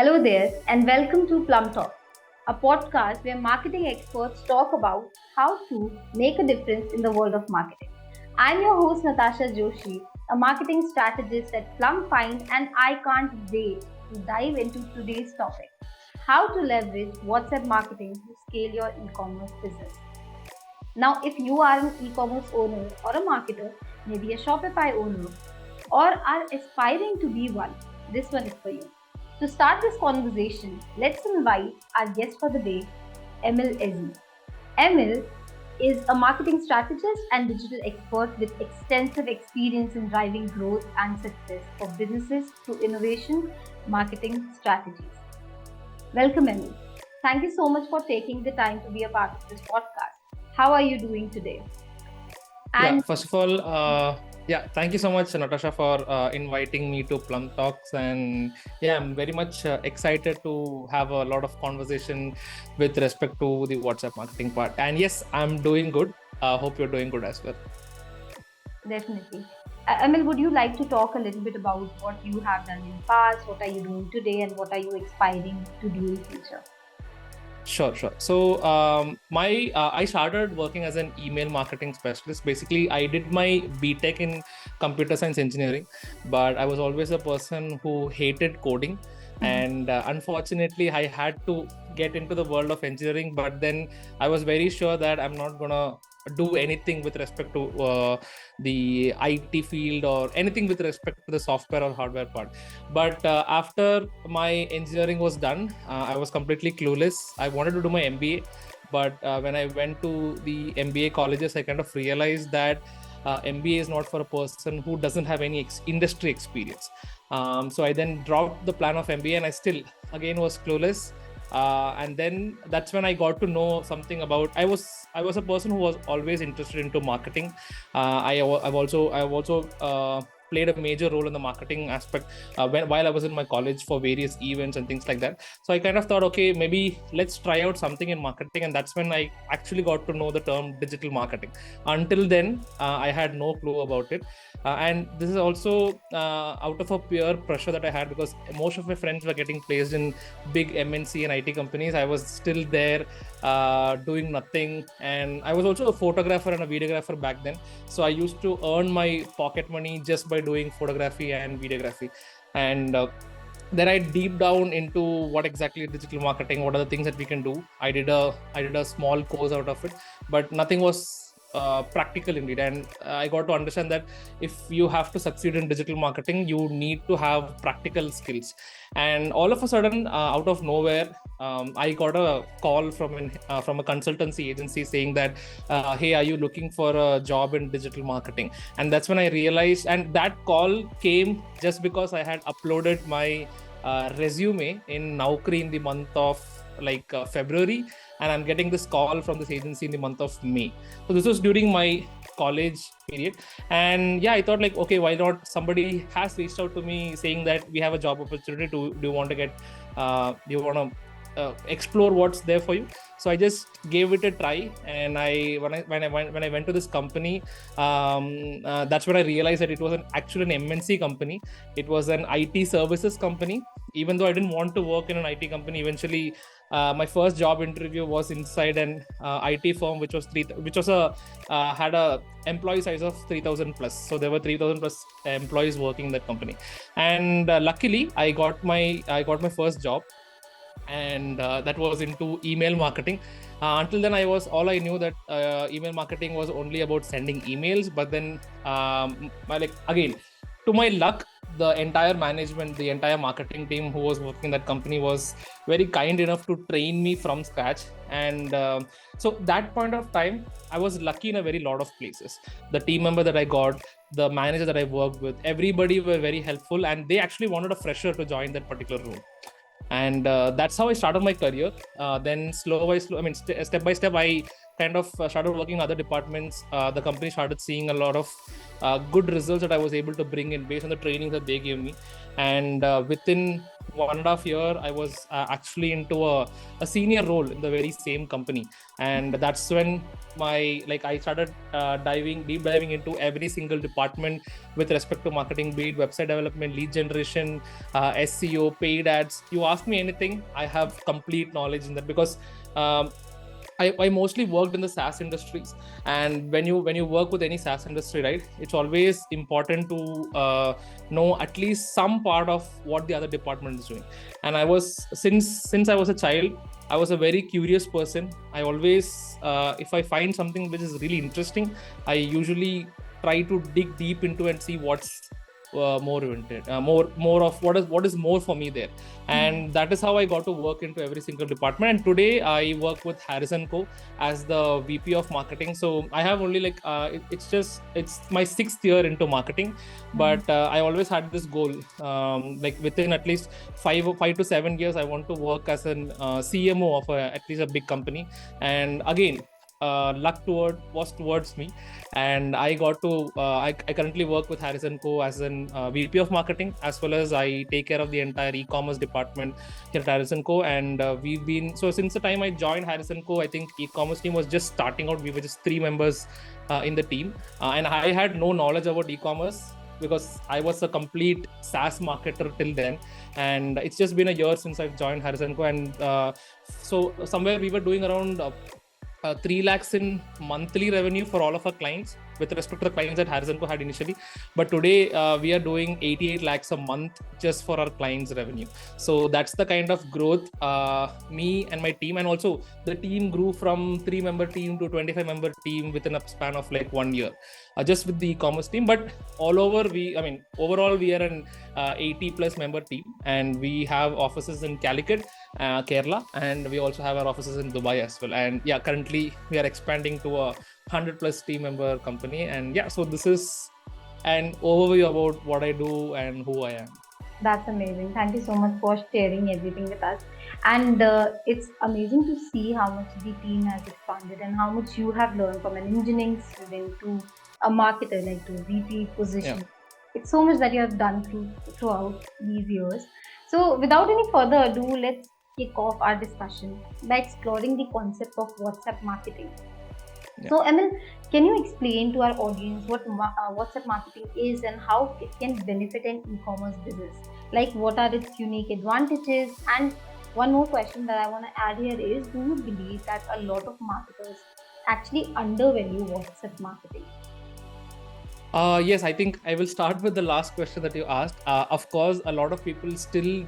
Hello there, and welcome to Plum Talks, a podcast where marketing experts talk about how to make a difference in the world of marketing. I'm your host Natasha Joshi, a marketing strategist at Plum Find, and I can't wait to dive into today's topic: how to leverage WhatsApp marketing to scale your e-commerce business. Now, if you are an e-commerce owner or a marketer, maybe a Shopify owner, or are aspiring to be one, this one is for you. To start this conversation, let's invite our guest for the day, Emil Eji. Emil is a marketing strategist and digital expert with extensive experience in driving growth and success for businesses through innovation marketing strategies. Welcome, Emil. Thank you so much for taking the time to be a part of this podcast. How are you doing today? Yeah, first of all, thank you so much, Natasha, for inviting me to Plum Talks. And yeah, I'm very much excited to have a lot of conversation with respect to the WhatsApp marketing part. And yes, I'm doing good. Hope you're doing good as well. Definitely. Emil, would you like to talk a little bit about what you have done in the past, what are you doing today, and what are you aspiring to do in future? Sure. So I started working as an email marketing specialist. Basically, I did my BTech in computer science engineering, but I was always a person who hated coding. And unfortunately, I had to get into the world of engineering, but then I was very sure that I'm not gonna do anything with respect to the IT field or anything with respect to the software or hardware part. But after my engineering was done, I was completely clueless. I wanted to do my MBA, but when I went to the MBA colleges, I kind of realized that MBA is not for a person who doesn't have any industry experience. So I then dropped the plan of MBA, and I still again was clueless. And then that's when I got to know something about. I was a person who was always interested into marketing. I've also played a major role in the marketing aspect while I was in my college for various events and things like that. So I kind of thought, okay, maybe let's try out something in marketing, and that's when I actually got to know the term digital marketing. Until then, I had no clue about it. And this is also out of a pure pressure that I had, because most of my friends were getting placed in big MNC and IT companies. I was still there doing nothing. And I was also a photographer and a videographer back then. So I used to earn my pocket money just by doing photography and videography. And then I deep down into what exactly digital marketing, what are the things that we can do. I did a small course out of it, but nothing was practical indeed. And I got to understand that if you have to succeed in digital marketing, you need to have practical skills. And all of a sudden, out of nowhere, I got a call from a consultancy agency saying that, hey, are you looking for a job in digital marketing? And that's when I realized, and that call came just because I had uploaded my resume in Naukri in the month of February, and I'm getting this call from this agency in the month of May. So this was during my college period. And yeah, I thought okay, why not? Somebody has reached out to me saying that we have a job opportunity. Do you want to explore what's there for you? So I just gave it a try. And when I went to this company, that's when I realized that it was actually an MNC company. It was an IT services company. Even though I didn't want to work in an IT company, eventually my first job interview was inside an IT firm, which had a employee size of 3,000 plus. So there were 3,000 plus employees working in that company. And luckily, I got my first job, and that was into email marketing. Until then, all I knew that email marketing was only about sending emails. But then, again, to my luck, the entire management, the entire marketing team who was working in that company was very kind enough to train me from scratch. And so that point of time, I was lucky in a very lot of places. The team member that I got, the manager that I worked with, everybody were very helpful, and they actually wanted a fresher to join that particular role. And that's how I started my career. Then step by step, I kind of started working in other departments. The company started seeing a lot of good results that I was able to bring in based on the training that they gave me. And within 1.5 year, I was actually into a senior role in the very same company. And that's when I started deep diving into every single department with respect to marketing, be it website development, lead generation, SEO, paid ads. You ask me anything, I have complete knowledge in that, because I mostly worked in the SaaS industries, and when you work with any SaaS industry, right, it's always important to know at least some part of what the other department is doing. And I was since I was a child, I was a very curious person. I always, if I find something which is really interesting, I usually try to dig deep into and see what's more of what is more for me there. And that is how I got to work into every single department. And today I work with Harrison Co as the VP of marketing. So I have only it's my 6th year into marketing, but I always had this goal, within at least 5 to 7 years, I want to work as an CMO of at least a big company. And again, luck was towards me, and I got to I currently work with Harrison Co as an VP of marketing, as well as I take care of the entire e-commerce department here at Harrison Co. And we've been, so since the time I joined Harrison Co, I think e-commerce team was just starting out. We were just 3 members in the team, and I had no knowledge about e-commerce because I was a complete SaaS marketer till then. And it's just been a year since I've joined Harrison Co. And so somewhere we were doing around 3 lakhs in monthly revenue for all of our clients, with respect to the clients that Harrison Co had initially. But today we are doing 88 lakhs a month just for our clients' revenue. So that's the kind of growth me and my team, and also the team grew from 3-member team to 25-member team within a span of like 1 year, just with the e-commerce team. But overall we are an 80+ member team, and we have offices in Calicut, Kerala, and we also have our offices in Dubai as well. And yeah, currently we are expanding to a 100+ team member company. And yeah, so this is an overview about what I do and who I am. That's amazing. Thank you so much for sharing everything with us. And it's amazing to see how much the team has expanded and how much you have learned from an engineering student to a marketer, like to VP position. Yeah. It's so much that you have done throughout these years. So without any further ado, let's kick off our discussion by exploring the concept of WhatsApp marketing. Yeah. So, Emil, can you explain to our audience what WhatsApp marketing is and how it can benefit an e-commerce business? Like, what are its unique advantages? And one more question that I want to add here is, do you believe that a lot of marketers actually undervalue WhatsApp marketing? Yes, I think I will start with the last question that you asked. Of course, a lot of people still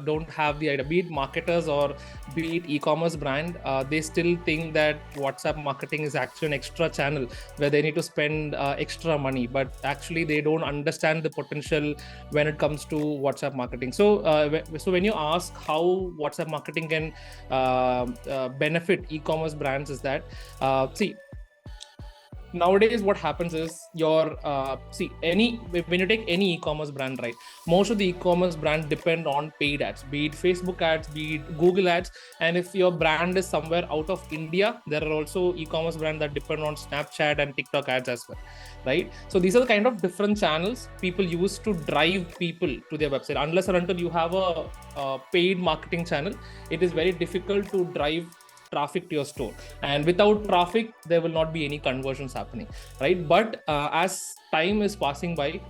don't have the idea, be it marketers or be it e-commerce brand. They still think that WhatsApp marketing is actually an extra channel where they need to spend extra money, but actually they don't understand the potential when it comes to WhatsApp marketing. So when you ask how WhatsApp marketing can benefit e-commerce brands, is that nowadays what happens is when you take any e-commerce brand, right, most of the e-commerce brands depend on paid ads, be it Facebook ads, be it Google ads. And if your brand is somewhere out of India, there are also e-commerce brands that depend on Snapchat and TikTok ads as well, right? So these are the kind of different channels people use to drive people to their website. Unless or until you have a paid marketing channel, it is very difficult to drive traffic to your store, and without traffic there will not be any conversions happening, right? But as time is passing by,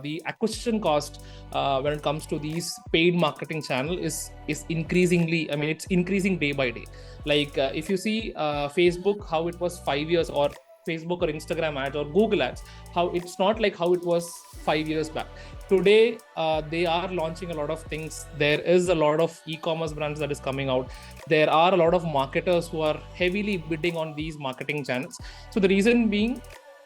the acquisition cost when it comes to these paid marketing channel is increasingly, it's increasing day by day. Like if you see Facebook, how it was 5 years, or Facebook or Instagram ads or Google ads, how it's not like how it was 5 years back. Today, they are launching a lot of things. There is a lot of e-commerce brands that is coming out. There are a lot of marketers who are heavily bidding on these marketing channels. So the reason being,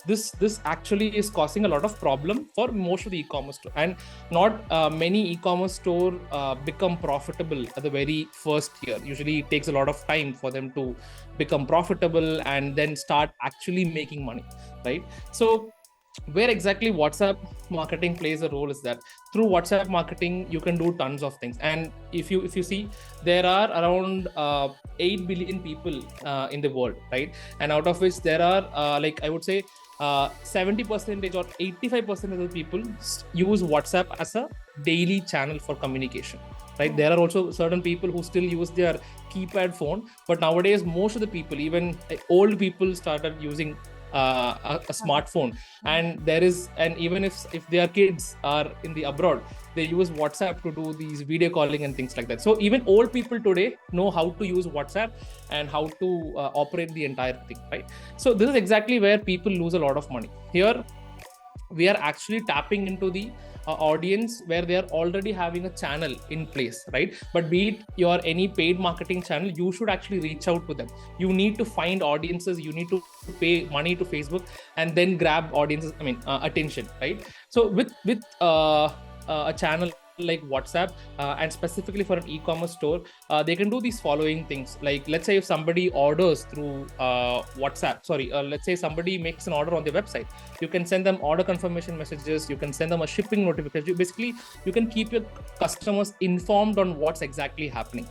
this actually is causing a lot of problem for most of the e-commerce store, and not many e-commerce store become profitable at the very first year. Usually it takes a lot of time for them to become profitable and then start actually making money, right? So where exactly WhatsApp marketing plays a role is that through WhatsApp marketing you can do tons of things. And if you see, there are around 8 billion people in the world, right? And out of which there are like I would say 70% or 85% of the people use WhatsApp as a daily channel for communication, right? There are also certain people who still use their keypad phone, but nowadays most of the people, even old people, started using a smartphone. And there is, and even if their kids are in the abroad, they use WhatsApp to do these video calling and things like that. So even old people today know how to use WhatsApp and how to operate the entire thing, right? So this is exactly where people lose a lot of money. Here we are actually tapping into the audience where they are already having a channel in place, right? But be it your any paid marketing channel, you should actually reach out to them. You need to find audiences, you need to pay money to Facebook and then grab audiences, attention, right? So with a channel like WhatsApp, and specifically for an e-commerce store, they can do these following things. Like, let's say if somebody orders through WhatsApp, let's say somebody makes an order on their website, you can send them order confirmation messages, you can send them a shipping notification. Basically, you can keep your customers informed on what's exactly happening,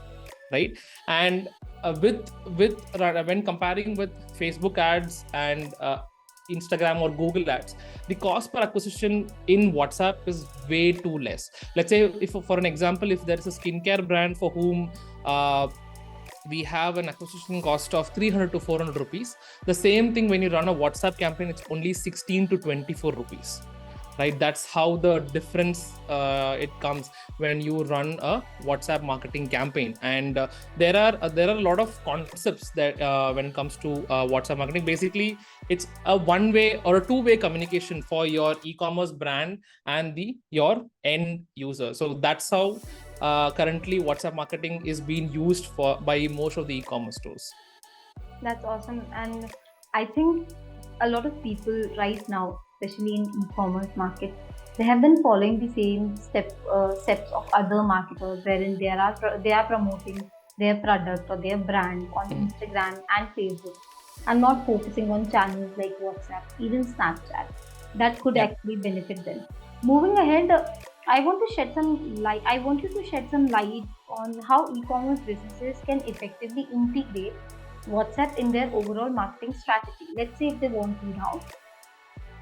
right? And with when comparing with Facebook ads and Instagram or Google ads, the cost per acquisition in WhatsApp is way too less. Let's say, if for an example, if there is a skincare brand for whom we have an acquisition cost of 300 to 400 rupees, the same thing when you run a WhatsApp campaign, it's only 16 to 24 rupees, right? That's how the difference it comes when you run a WhatsApp marketing campaign. And there are a lot of concepts that when it comes to WhatsApp marketing. Basically, it's a one-way or a two-way communication for your e-commerce brand and your end user. So that's how currently WhatsApp marketing is being used by most of the e-commerce stores. That's awesome. And I think a lot of people right now, especially in e-commerce market, they have been following the same steps of other marketers, wherein they are promoting their product or their brand on Instagram and Facebook, and not focusing on channels like WhatsApp, even Snapchat, that could actually benefit them. Moving ahead, I want to shed some light. I want you to shed some light on how e-commerce businesses can effectively integrate WhatsApp in their overall marketing strategy. Let's say if they want to now,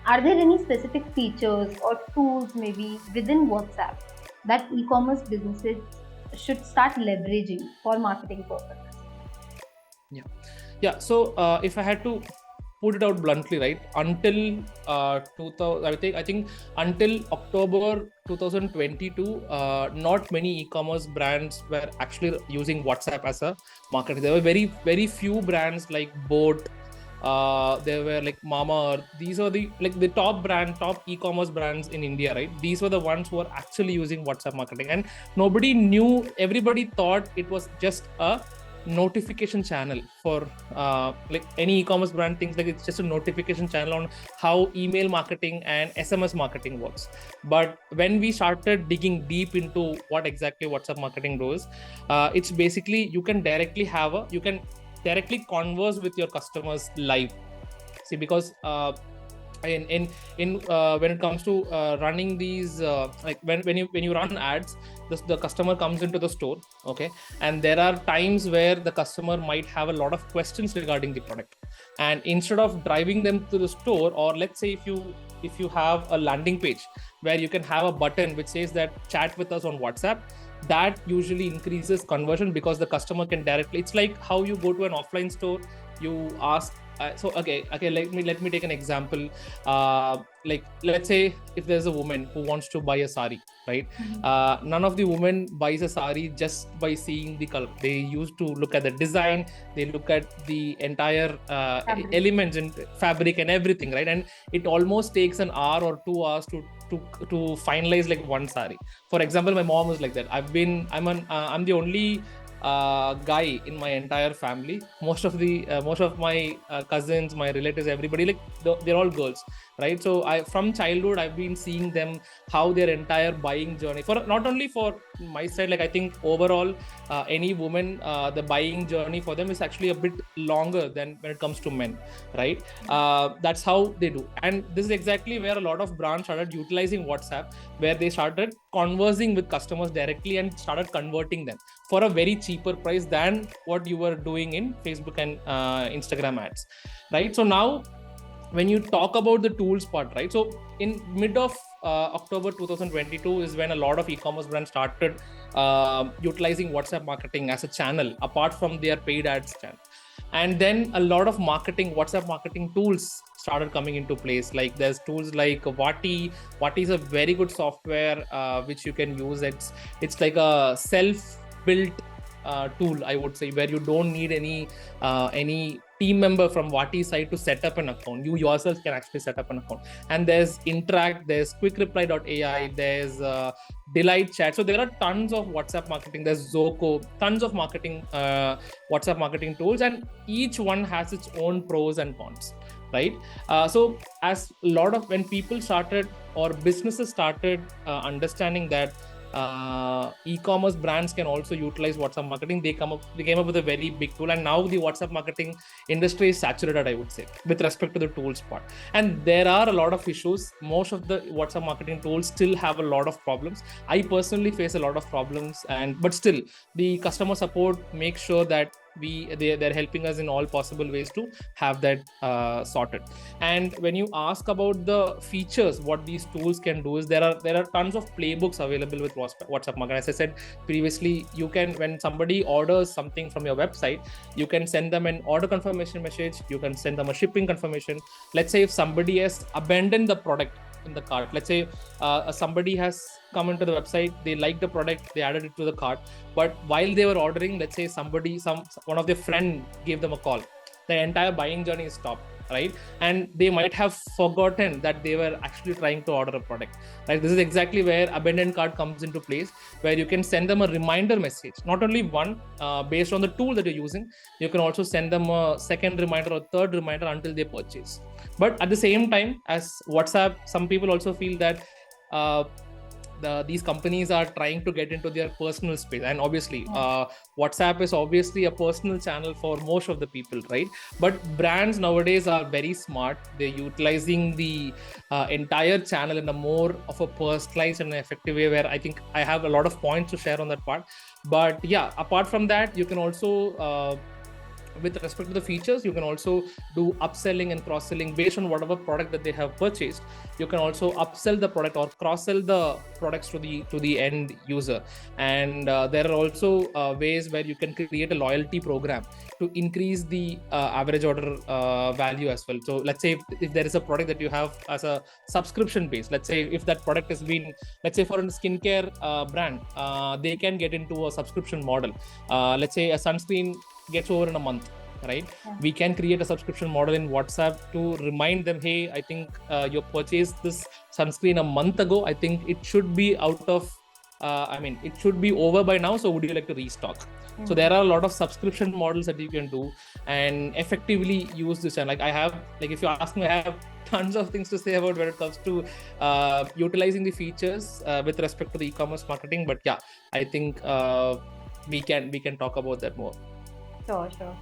are there any specific features or tools maybe within WhatsApp that e-commerce businesses should start leveraging for marketing purposes? Yeah. So if I had to put it out bluntly, right, until 2000, I think until October 2022, not many e-commerce brands were actually using WhatsApp as a marketing. There were very few brands like Boat. There were like Mama. These are the top e-commerce brands in India, right? These were the ones who were actually using WhatsApp marketing, and nobody knew. Everybody thought it was just a notification channel for like any e-commerce brand thinks like it's just a notification channel on how email marketing and SMS marketing works. But when we started digging deep into what exactly WhatsApp marketing does, it's basically you can directly converse with your customers live. See, because in when it comes to running these like when you run ads, the customer comes into the store, okay, and there are times where the customer might have a lot of questions regarding the product, and instead of driving them to the store, or let's say if you have a landing page where you can have a button which says that chat with us on WhatsApp, that usually increases conversion because the customer can directly, it's like how you go to an offline store, you ask okay, let me take an example. Like, let's say if there's a woman who wants to buy a sari, right? None of the women buys a sari just by seeing the color. They used to look at the design, they look at the entire elements and fabric and everything, right? And it almost takes an hour or 2 hours to finalize like one sari. For example, my mom was like that. I'm the only guy in my entire family. Most of my cousins, my relatives, everybody, like they're all girls, right? So I, from childhood, I've been seeing them, how their entire buying journey, for not only for my side, like I think overall any woman, the buying journey for them is actually a bit longer than when it comes to men, right? That's how they do. And this is exactly where a lot of brands started utilizing WhatsApp, where they started conversing with customers directly and started converting them for a very cheaper price than what you were doing in Facebook and Instagram ads, right? So now when you talk about the tools part, right? So in mid of October 2022 is when a lot of e-commerce brands started utilizing WhatsApp marketing as a channel apart from their paid ads channel. And then a lot of WhatsApp marketing tools started coming into place. Like there's tools like Vati is a very good software which you can use. It's like a self-built tool, I would say, where you don't need any team member from Vati side to set up an account. You yourself can actually set up an account. And there's Interact, there's QuickReply.ai, there's Delight Chat. So there are tons of WhatsApp marketing. There's Zoco, tons of marketing WhatsApp marketing tools, and each one has its own pros and cons, right? So as a lot of, when people started or businesses started understanding that e-commerce brands can also utilize WhatsApp marketing, they came up with a very big tool. And now the WhatsApp marketing industry is saturated, I would say, with respect to the tools part. And there are a lot of issues. Most of the WhatsApp marketing tools still have a lot of problems. I personally face a lot of problems, but still the customer support makes sure that they're helping us in all possible ways to have that sorted. And when you ask about the features, what these tools can do is there are tons of playbooks available with WhatsApp marketing. As I said previously, you can, when somebody orders something from your website, you can send them an order confirmation message, you can send them a shipping confirmation. Let's say if somebody has abandoned the product in the cart, let's say somebody has come into the website, they like the product, they added it to the cart, but while they were ordering, let's say one of their friend gave them a call, the entire buying journey is stopped, right? And they might have forgotten that they were actually trying to order a product, right? This is exactly where abandoned cart comes into place, where you can send them a reminder message, not only one, based on the tool that you're using, you can also send them a second reminder or third reminder until they purchase. But at the same time, as WhatsApp, some people also feel that these companies are trying to get into their personal space, and obviously WhatsApp is obviously a personal channel for most of the people, right? But brands nowadays are very smart. They're utilizing the entire channel in a more of a personalized and effective way, where I think I have a lot of points to share on that part. But yeah, apart from that, you can also with respect to the features, you can also do upselling and cross-selling based on whatever product that they have purchased. You can also upsell the product or cross-sell the products to the end user. And there are also ways where you can create a loyalty program to increase the average order value as well. So let's say if there is a product that you have as a subscription base, let's say if that product has been, let's say for a skincare brand, they can get into a subscription model. Let's say a sunscreen gets over in a month, right? We can create a subscription model in WhatsApp to remind them, hey, I think you purchased this sunscreen a month ago, I think it should be out of it should be over by now, so would you like to restock? So there are a lot of subscription models that you can do and effectively use this. And like if you ask me, I have tons of things to say about when it comes to utilizing the features with respect to the e-commerce marketing. But yeah, I think we can talk about that more. Sure.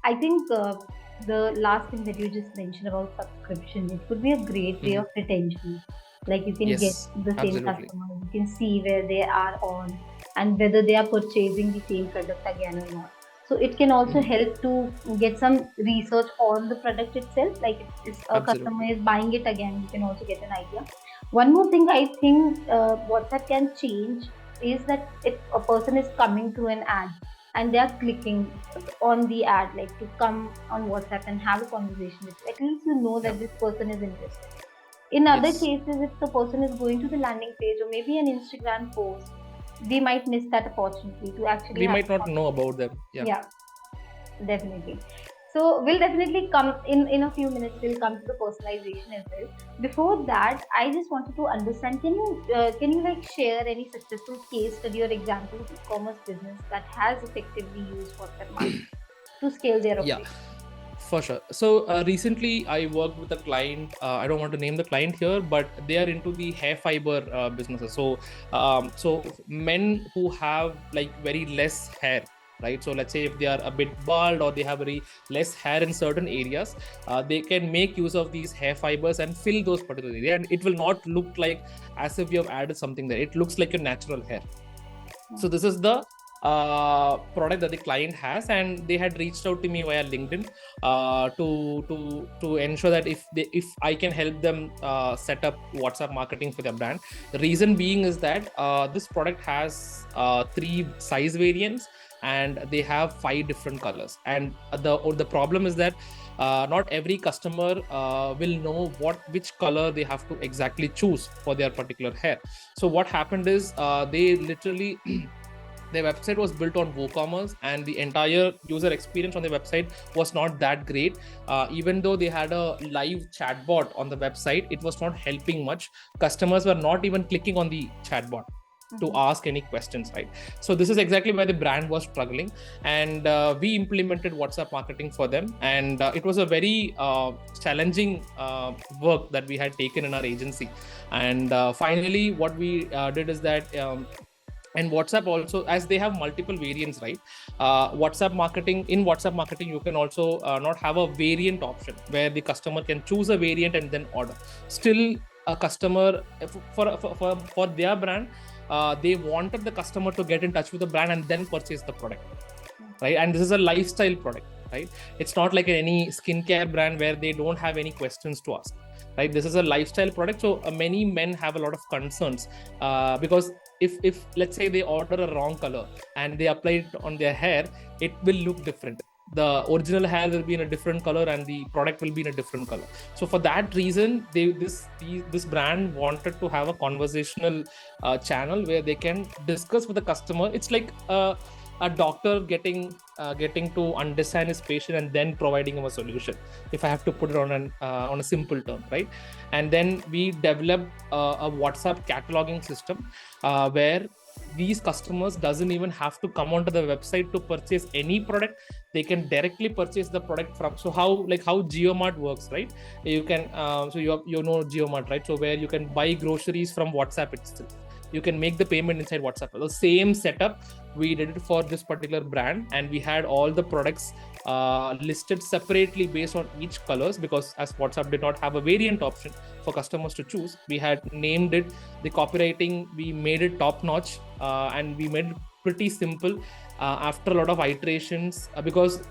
I think the last thing that you just mentioned about subscription, it could be a great way of retention. Like you can get the same customer, you can see where they are on and whether they are purchasing the same product again or not. So it can also help to get some research on the product itself. Like if a customer is buying it again, you can also get an idea. One more thing I think WhatsApp can change is that if a person is coming to an ad and they are clicking on the ad, like to come on WhatsApp and have a conversation with you, at least you know that this person is interested. In other cases, if the person is going to the landing page or maybe an Instagram post, we might miss that opportunity to actually. We might not know about them. Yeah, definitely. So we'll definitely come in a few minutes. We'll come to the personalization as well. Before that, I just wanted to understand. Can you like share any successful case study or example of e-commerce business that has effectively used WhatsApp marketing to scale their Yeah, operation? for sure. So recently, I worked with a client. I don't want to name the client here, but they are into the hair fiber businesses. So men who have like very less hair, right? So let's say if they are a bit bald or they have very less hair in certain areas, they can make use of these hair fibers and fill those particular areas, and it will not look like as if you have added something there. It looks like your natural hair. So this is the product that the client has, and they had reached out to me via LinkedIn to ensure that if I can help them set up WhatsApp marketing for their brand. The reason being is that this product has three size variants, and they have 5 different colors. And the problem is that not every customer will know which color they have to exactly choose for their particular hair. So what happened is they literally their website was built on WooCommerce, and the entire user experience on the website was not that great. Even though they had a live chatbot on the website, it was not helping much. Customers were not even clicking on the chatbot to ask any questions, right? So this is exactly why the brand was struggling, and we implemented WhatsApp marketing for them, and it was a very challenging work that we had taken in our agency. And finally what we did is that and WhatsApp also, as they have multiple variants, right? WhatsApp marketing, you can also not have a variant option where the customer can choose a variant and then order. Still, a customer for their brand, they wanted the customer to get in touch with the brand and then purchase the product, right? And this is a lifestyle product, right? It's not like any skincare brand where they don't have any questions to ask, right? This is a lifestyle product. So many men have a lot of concerns because if let's say they order a wrong color and they apply it on their hair, it will look different. The original hair will be in a different color and the product will be in a different color. So for that reason, this brand wanted to have a conversational channel where they can discuss with the customer. It's like a doctor getting to understand his patient and then providing him a solution, if I have to put it on a simple term, right? And then we developed a WhatsApp cataloging system where these customers doesn't even have to come onto the website to purchase any product. They can directly purchase the product from, so how GeoMart works, right? You can so you know GeoMart, right? So where you can buy groceries from WhatsApp itself, you can make the payment inside WhatsApp. The same setup we did it for this particular brand, and we had all the products listed separately based on each colors, because as WhatsApp did not have a variant option for customers to choose, we had named it. The copywriting, we made it top notch, and we made it pretty simple after a lot of iterations, because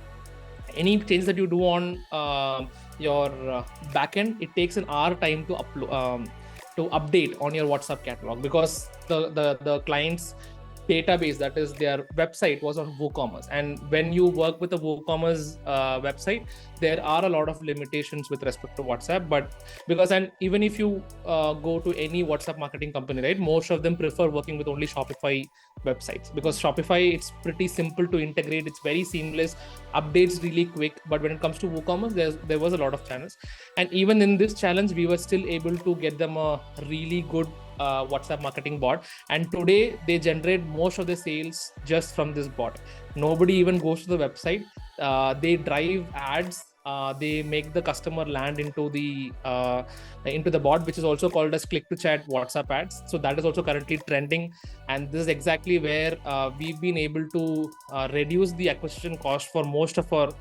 any change that you do on your backend, it takes an hour time to upload, to update on your WhatsApp catalog, because the client's database, that is their website, was on WooCommerce. And when you work with a WooCommerce website, there are a lot of limitations with respect to WhatsApp. But because, and even if you go to any WhatsApp marketing company, right, most of them prefer working with only Shopify websites, because Shopify, it's pretty simple to integrate, it's very seamless, updates really quick. But when it comes to WooCommerce, there was a lot of channels, and even in this challenge, we were still able to get them a really good WhatsApp marketing bot. And today they generate most of the sales just from this bot. Nobody even goes to the website. They drive ads. They make the customer land into the bot, which is also called as click to chat WhatsApp ads. So that is also currently trending, and this is exactly where we've been able to reduce the acquisition cost for most of our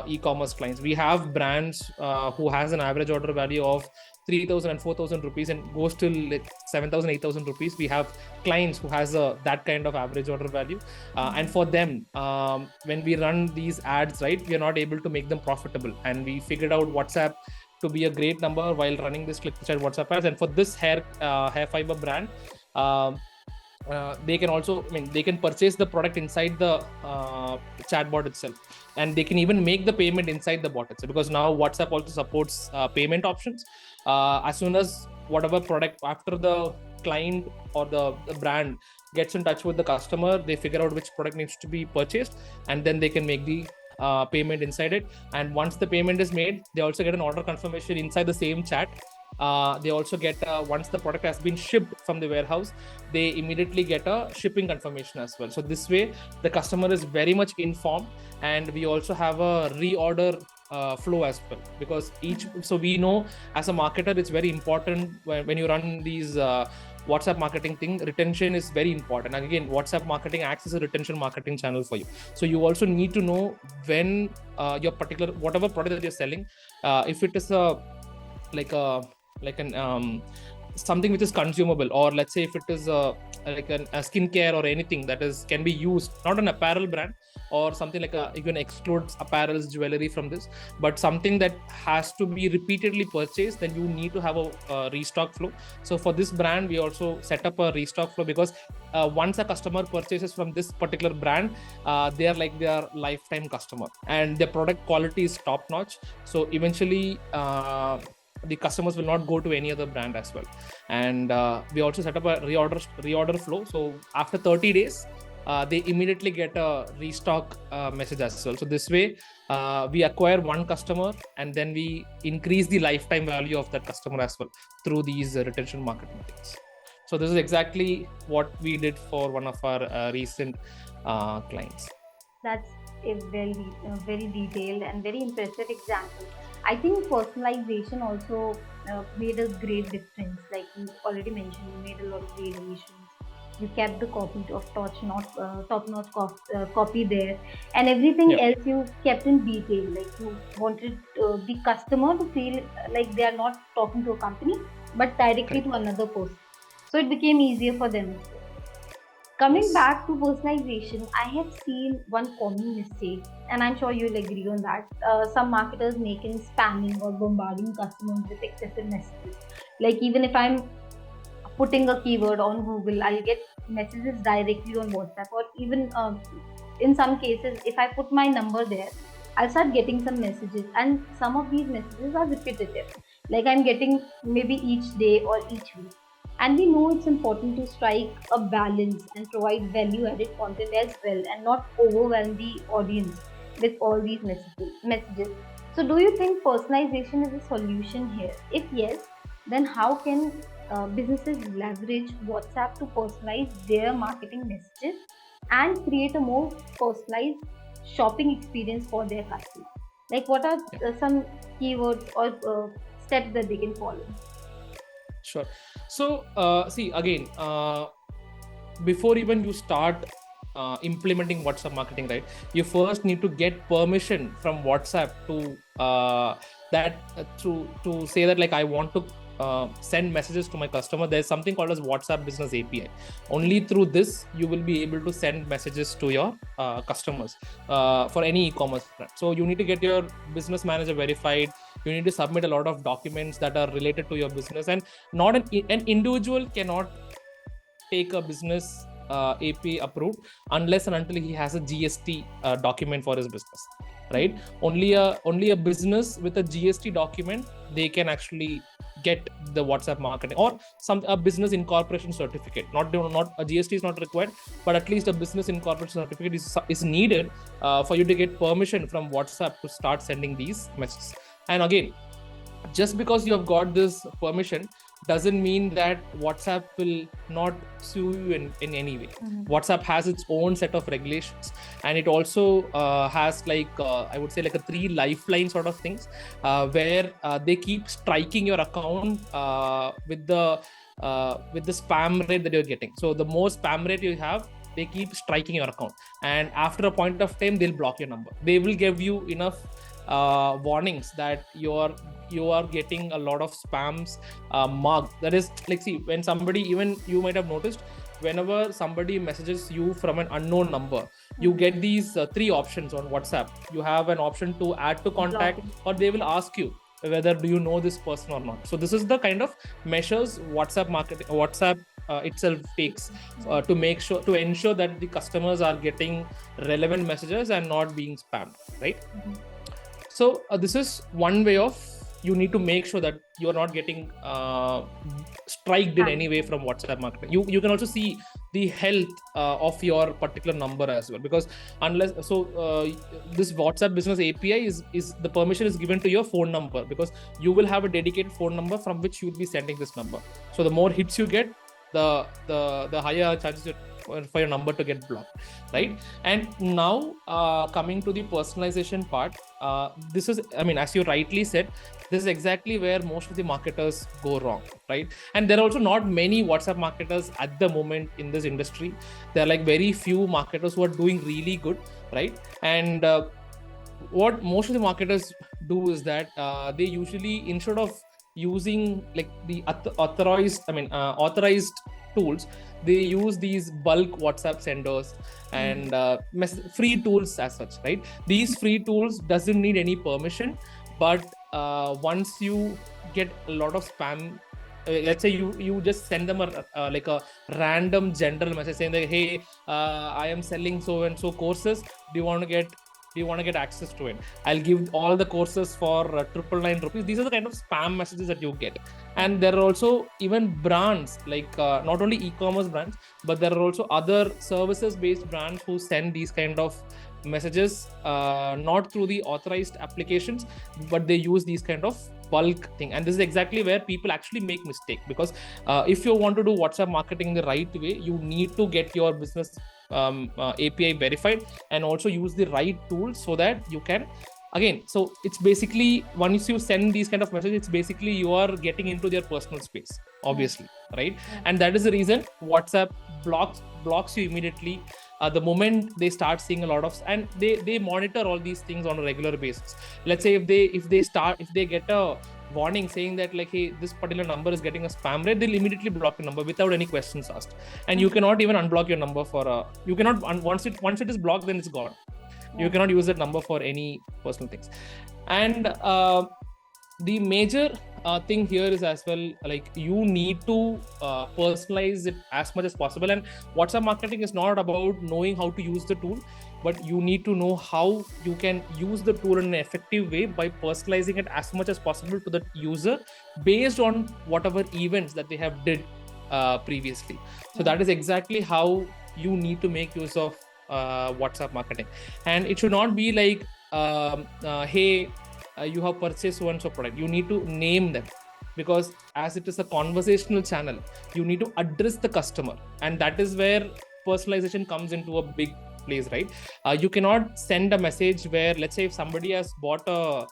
e-commerce clients. We have brands who has an average order value of 3,000 and 4,000 rupees and goes till like 7,000, 8,000 rupees. We have clients who has that kind of average order value. And for them, when we run these ads, right, we are not able to make them profitable. And we figured out WhatsApp to be a great number while running this click to chat WhatsApp ads. And for this hair fiber brand, they can also, they can purchase the product inside the chatbot itself, and they can even make the payment inside the bot itself, because now WhatsApp also supports payment options. As soon as whatever product, after the client or the brand gets in touch with the customer, they figure out which product needs to be purchased, and then they can make the payment inside it. And once the payment is made, they also get an order confirmation inside the same chat. They also get, once the product has been shipped from the warehouse, they immediately get a shipping confirmation as well. So this way, the customer is very much informed. And we also have a reorder flow as well, because so we know as a marketer, it's very important when you run these WhatsApp marketing thing, retention is very important. And again, WhatsApp marketing acts as a retention marketing channel for you. So you also need to know when your particular, whatever product that you're selling, if it is something which is consumable, or let's say if it is a skincare or anything that can be used, not an apparel brand or something you can exclude apparels, jewelry from this, but something that has to be repeatedly purchased, then you need to have a restock flow. So for this brand, we also set up a restock flow, because once a customer purchases from this particular brand, they are their lifetime customer, and their product quality is top notch. So eventually the customers will not go to any other brand as well. And we also set up a reorder flow. So after 30 days, they immediately get a restock message as well. So this way, we acquire one customer, and then we increase the lifetime value of that customer as well through these retention marketing things. So this is exactly what we did for one of our recent clients. That's a very detailed and very impressive example. I think personalization also made a great difference. Like you already mentioned, you made a lot of variations. You kept the copy of top-notch copy there, and everything Yeah. else you kept in detail. Like you wanted the customer to feel like they are not talking to a company, but directly Correct. to another person. So it became easier for them. Coming Yes. back to personalization, I have seen one common mistake, and I'm sure you'll agree on that. Some marketers making spamming or bombarding customers with excessive messages. Like even if I'm putting a keyword on Google, I'll get messages directly on WhatsApp, or even in some cases, if I put my number there, I'll start getting some messages, and some of these messages are repetitive. Like I'm getting maybe each day or each week. And we know it's important to strike a balance and provide value added content as well, and not overwhelm the audience with all these messages. So, do you think personalization is a solution here? If yes, then how can businesses leverage WhatsApp to personalize their marketing messages and create a more personalized shopping experience for their customers? Like, what are Yeah. some keywords or steps that they can follow? Sure. So see, again, before even you start implementing WhatsApp marketing, right, you first need to get permission from WhatsApp to to say that I want to send messages to my customer. There's something called as WhatsApp Business API. Only through this you will be able to send messages to your customers for any e-commerce brand. So you need to get your business manager verified. You need to submit a lot of documents that are related to your business, and not an individual cannot take a business AP approved unless and until he has a GST document for his business, right? Only a business with a GST document, they can actually get the WhatsApp marketing, or a business incorporation certificate. Not a GST is not required, but at least a business incorporation certificate is needed for you to get permission from WhatsApp to start sending these messages. And again, just because you have got this permission doesn't mean that WhatsApp will not sue you in any way. WhatsApp has its own set of regulations, and it also has I would say a 3 lifeline sort of things where they keep striking your account with the spam rate that you're getting. So the more spam rate you have, they keep striking your account, and after a point of time, they'll block your number. They will give you enough warnings that you are getting a lot of spams marked. That is, see, when somebody, even you might have noticed, whenever somebody messages you from an unknown number, you get these 3 options on WhatsApp. You have an option to add to contact, or they will ask you whether do you know this person or not. So this is the kind of measures WhatsApp itself takes to ensure that the customers are getting relevant messages and not being spammed, right? So this is one way of, you need to make sure that you are not getting striked in any way from WhatsApp marketing. You can also see the health of your particular number as well, because unless this WhatsApp business API is the permission is given to your phone number, because you will have a dedicated phone number from which you will be sending this number. So the more hits you get, the higher chances for your number to get blocked, right? And now coming to the personalization part, this is, I mean, as you rightly said, this is exactly where most of the marketers go wrong, right? And there are also not many WhatsApp marketers at the moment in this industry. There are like very few marketers who are doing really good, right? And what most of the marketers do is that they usually, instead of using like the authorized tools, they use these bulk WhatsApp senders and free tools as such, right? These free tools doesn't need any permission, but once you get a lot of spam, let's say you just send them like a random general message saying that, hey, I am selling so and so courses, do you want to get access to it? I'll give all the courses for 999 rupees. These are the kind of spam messages that you get. And there are also even brands like not only e-commerce brands, but there are also other services based brands who send these kind of messages not through the authorized applications, but they use these kind of bulk thing. And this is exactly where people actually make mistake, because if you want to do WhatsApp marketing the right way, you need to get your business API verified and also use the right tools so that you can, again, so it's basically, once you send these kind of messages, it's basically you are getting into their personal space, obviously, right? And that is the reason WhatsApp blocks you immediately the moment they start seeing a lot of, and they monitor all these things on a regular basis. Let's say if they get a warning saying that like, hey, this particular number is getting a spam rate, they'll immediately block your number without any questions asked. And you cannot even unblock your number for you cannot, once it is blocked, then it's gone. You cannot use that number for any personal things. And the major thing here is as well, like, you need to personalize it as much as possible. And WhatsApp marketing is not about knowing how to use the tool, but you need to know how you can use the tool in an effective way by personalizing it as much as possible to the user based on whatever events that they have did previously. So that is exactly how you need to make use of WhatsApp marketing. And it should not be like, hey, you have purchased so and so product. You need to name them, because as it is a conversational channel, you need to address the customer, and that is where personalization comes into a big place, right? You cannot send a message where, let's say if somebody has bought a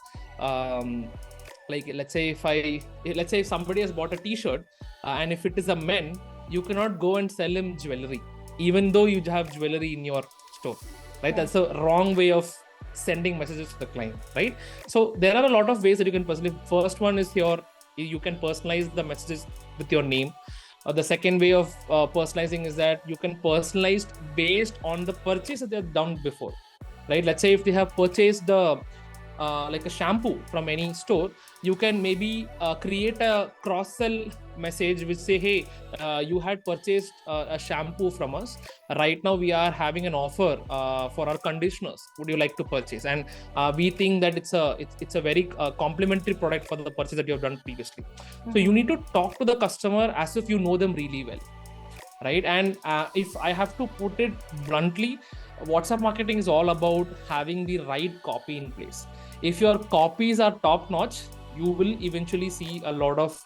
let's say if somebody has bought a t-shirt and if it is a man, you cannot go and sell him jewelry even though you have jewelry in your store, right? That's a wrong way of sending messages to the client, right? So there are a lot of ways that you can personalize. First one is you can personalize the messages with your name. The second way of personalizing is that you can personalize based on the purchase that they've done before, right? Let's say if they have purchased like a shampoo from any store, you can maybe create a cross-sell message which say, hey, you had purchased a shampoo from us. Right now we are having an offer for our conditioners. Would you like to purchase? And we think that it's a very complimentary product for the purchase that you have done previously. So you need to talk to the customer as if you know them really well, right? And if I have to put it bluntly, WhatsApp marketing is all about having the right copy in place. If your copies are top notch, you will eventually see a lot of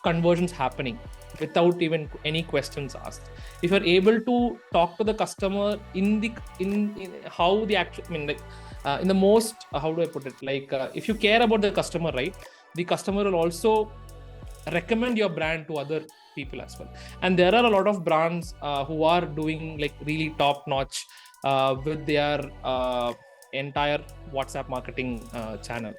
conversions happening without even any questions asked. If you're able to talk to the customer in how the actual, I mean, like in the most, how do I put it? Like if you care about the customer, right? The customer will also recommend your brand to other people as well. And there are a lot of brands who are doing like really top notch with their entire WhatsApp marketing channel.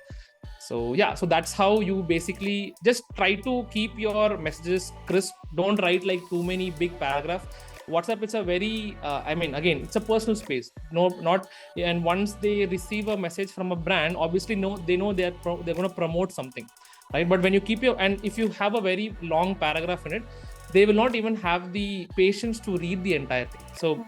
So yeah, so that's how you basically just try to keep your messages crisp. Don't write like too many big paragraphs. WhatsApp, it's a very I mean, again, it's a personal space. And once they receive a message from a brand, obviously they know they're going to promote something, right? But when you keep and if you have a very long paragraph in it, they will not even have the patience to read the entire thing. So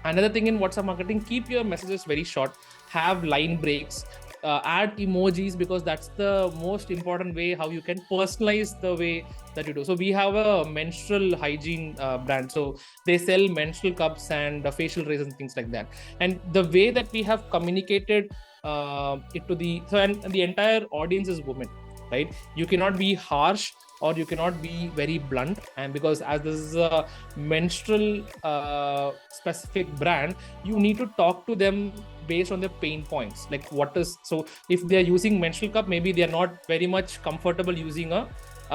another thing in WhatsApp marketing, keep your messages very short, have line breaks, add emojis, because that's the most important way how you can personalize the way that you do. So we have a menstrual hygiene brand, so they sell menstrual cups and facial rays and things like that. And the way that we have communicated it to the, so, and the entire audience is women, right? You cannot be harsh or you cannot be very blunt, and because as this is a menstrual specific brand, you need to talk to them based on their pain points, like what is, so if they are using menstrual cup, maybe they are not very much comfortable using a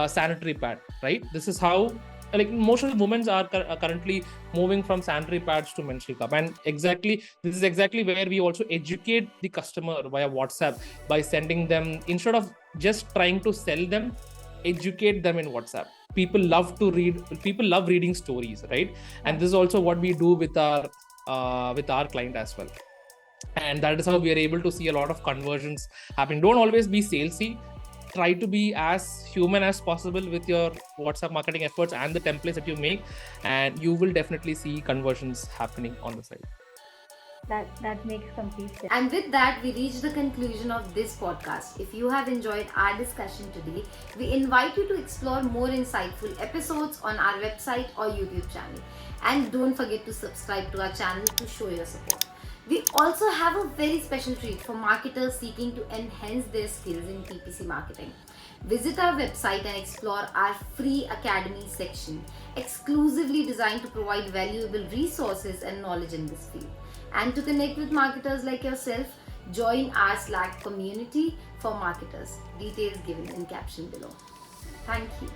sanitary pad, right? This is how, like, most of the women are currently moving from sanitary pads to menstrual cup. And exactly, this is exactly where we also educate the customer via WhatsApp, by sending them, instead of just trying to sell them, educate them in WhatsApp. People love to read, people love reading stories, right? And this is also what we do with our client as well. And that is how we are able to see a lot of conversions happening. Don't always be salesy, try to be as human as possible with your WhatsApp marketing efforts and the templates that you make, and you will definitely see conversions happening on the site. That makes complete sense. And with that, we reach the conclusion of this podcast. If you have enjoyed our discussion today, we invite you to explore more insightful episodes on our website or YouTube channel. And don't forget to subscribe to our channel to show your support. We also have a very special treat for marketers seeking to enhance their skills in PPC marketing. Visit our website and explore our free academy section, exclusively designed to provide valuable resources and knowledge in this field. And to connect with marketers like yourself, join our Slack community for marketers. Details given in caption below. Thank you.